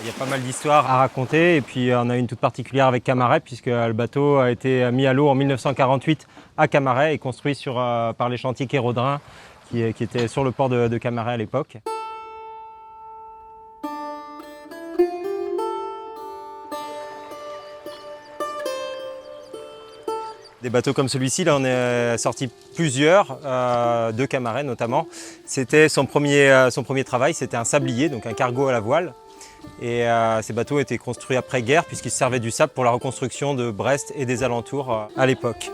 y a pas mal d'histoires à raconter et puis on a une toute particulière avec Camaret puisque le bateau a été mis à l'eau en 1948 à Camaret et construit par les chantiers Kérodrin qui étaient sur le port de Camaret à l'époque. Des bateaux comme celui-ci, là on est sorti plusieurs, de Camaret notamment. C'était son premier travail, c'était un sablier, donc un cargo à la voile. Et ces bateaux étaient construits après-guerre puisqu'ils servaient du sable pour la reconstruction de Brest et des alentours à l'époque.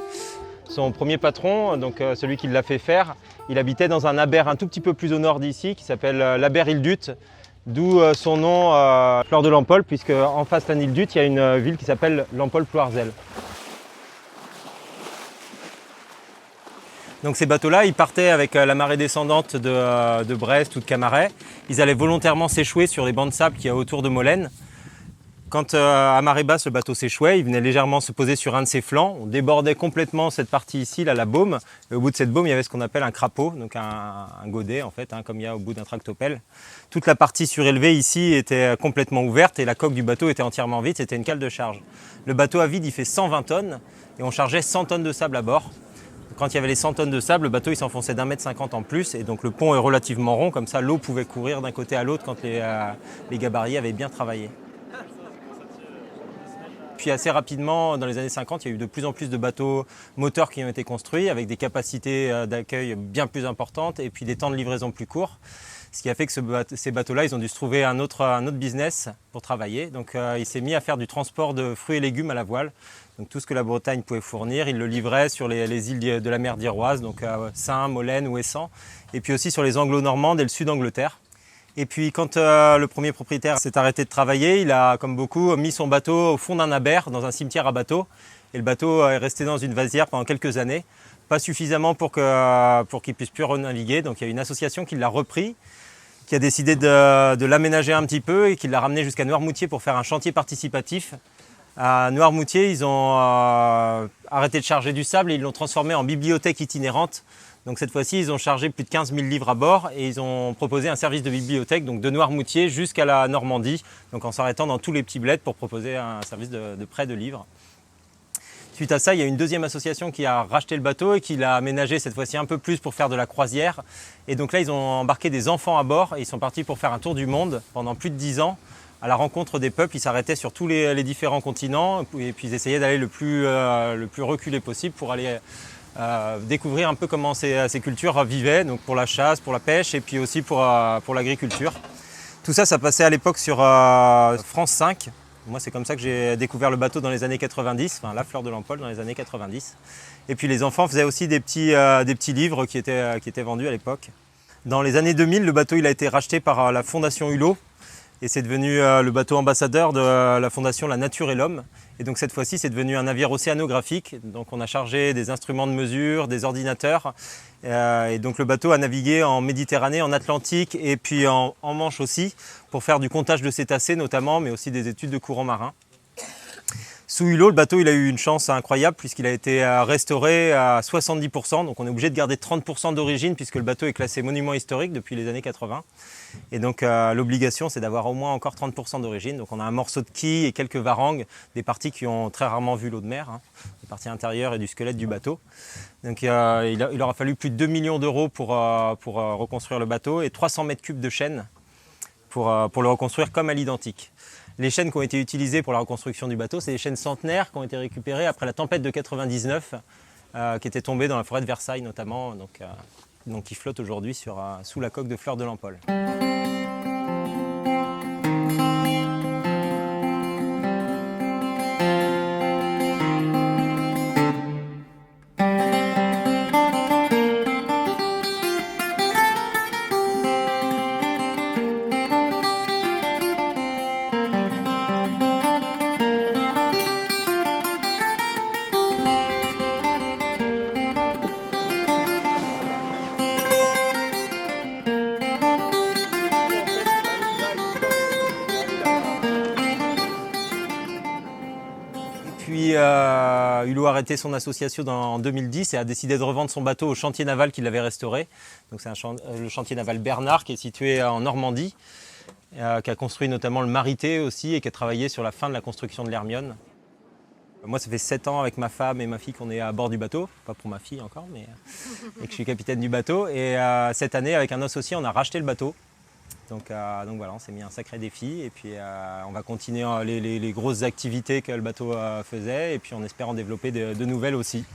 Son premier patron, donc celui qui l'a fait faire, il habitait dans un aber un tout petit peu plus au nord d'ici qui s'appelle l'Aber-Île-d'Ut, d'où son nom Fleur de Lampol, puisque en face de l'île d'Ut, il y a une ville qui s'appelle Lampol-Ploarzel. Donc ces bateaux-là, ils partaient avec la marée descendante de Brest ou de Camaret. Ils allaient volontairement s'échouer sur les bancs de sable qu'il y a autour de Molène. Quand à marée basse, le bateau s'échouait, il venait légèrement se poser sur un de ses flancs. On débordait complètement cette partie ici, là, la baume. Et au bout de cette baume, il y avait ce qu'on appelle un crapaud, donc un godet en fait, comme il y a au bout d'un tractopelle. Toute la partie surélevée ici était complètement ouverte et la coque du bateau était entièrement vide, c'était une cale de charge. Le bateau à vide, il fait 120 tonnes et on chargeait 100 tonnes de sable à bord. Quand il y avait les 100 tonnes de sable, le bateau il s'enfonçait d'1,50 m en plus et donc le pont est relativement rond, comme ça l'eau pouvait courir d'un côté à l'autre quand les gabarits avaient bien travaillé. Puis assez rapidement, dans les années 50, il y a eu de plus en plus de bateaux moteurs qui ont été construits avec des capacités d'accueil bien plus importantes et puis des temps de livraison plus courts. Ce qui a fait que ces bateaux-là, ils ont dû se trouver un autre business pour travailler. Donc il s'est mis à faire du transport de fruits et légumes à la voile. Donc tout ce que la Bretagne pouvait fournir, il le livrait sur les îles de la mer d'Iroise, donc Saint, Molène, Ouessant, et puis aussi sur les Anglo-Normandes et le sud d'Angleterre. Et puis quand le premier propriétaire s'est arrêté de travailler, il a, comme beaucoup, mis son bateau au fond d'un aber, dans un cimetière à bateaux. Et le bateau est resté dans une vasière pendant quelques années, pas suffisamment pour qu'il puisse plus renaviguer. Donc il y a une association qui l'a repris, qui a décidé de l'aménager un petit peu et qui l'a ramené jusqu'à Noirmoutier pour faire un chantier participatif. À Noirmoutier, ils ont arrêté de charger du sable et ils l'ont transformé en bibliothèque itinérante. Donc cette fois-ci, ils ont chargé plus de 15 000 livres à bord et ils ont proposé un service de bibliothèque donc de Noirmoutier jusqu'à la Normandie, donc en s'arrêtant dans tous les petits bleds pour proposer un service de prêt de livres. Suite à ça, il y a une deuxième association qui a racheté le bateau et qui l'a aménagé cette fois-ci un peu plus pour faire de la croisière. Et donc là, ils ont embarqué des enfants à bord et ils sont partis pour faire un tour du monde pendant plus de 10 ans. À la rencontre des peuples, ils s'arrêtaient sur tous les différents continents et puis ils essayaient d'aller le plus reculé possible pour aller découvrir un peu comment ces cultures vivaient, donc pour la chasse, pour la pêche et puis aussi pour l'agriculture. Tout ça, ça passait à l'époque sur France 5. Moi, c'est comme ça que j'ai découvert le bateau dans les années 90, enfin la Fleur de Lampol dans les années 90. Et puis les enfants faisaient aussi des petits livres qui étaient vendus à l'époque. Dans les années 2000, le bateau il a été racheté par la Fondation Hulot. Et c'est devenu le bateau ambassadeur de la fondation La Nature et l'Homme. Et donc cette fois-ci, c'est devenu un navire océanographique. Donc on a chargé des instruments de mesure, des ordinateurs. Et donc le bateau a navigué en Méditerranée, en Atlantique et puis en Manche aussi, pour faire du comptage de cétacés notamment, mais aussi des études de courants marins. Sous Hulot, le bateau il a eu une chance incroyable puisqu'il a été restauré à 70%. Donc on est obligé de garder 30% d'origine puisque le bateau est classé monument historique depuis les années 80. Et donc l'obligation c'est d'avoir au moins encore 30% d'origine. Donc on a un morceau de quille et quelques varangues, des parties qui ont très rarement vu l'eau de mer, les parties intérieures et du squelette du bateau. Donc il aura fallu plus de 2 millions d'euros pour reconstruire le bateau et 300 mètres cubes de chaînes pour le reconstruire comme à l'identique. Les chaînes qui ont été utilisées pour la reconstruction du bateau, c'est des chaînes centenaires qui ont été récupérées après la tempête de 99, qui était tombée dans la forêt de Versailles notamment, donc qui flottent aujourd'hui sous la coque de Fleur de Lampol. Puis Hulot a arrêté son association en 2010 et a décidé de revendre son bateau au chantier naval qu'il avait restauré. Donc c'est le chantier naval Bernard qui est situé en Normandie, qui a construit notamment le Marité aussi et qui a travaillé sur la fin de la construction de l'Hermione. Moi, ça fait 7 ans avec ma femme et ma fille qu'on est à bord du bateau. Pas pour ma fille encore, mais et que je suis capitaine du bateau. Et cette année, avec un associé, on a racheté le bateau. Donc voilà, on s'est mis un sacré défi. Et puis on va continuer les grosses activités que le bateau faisait. Et puis en espérant développer de nouvelles aussi.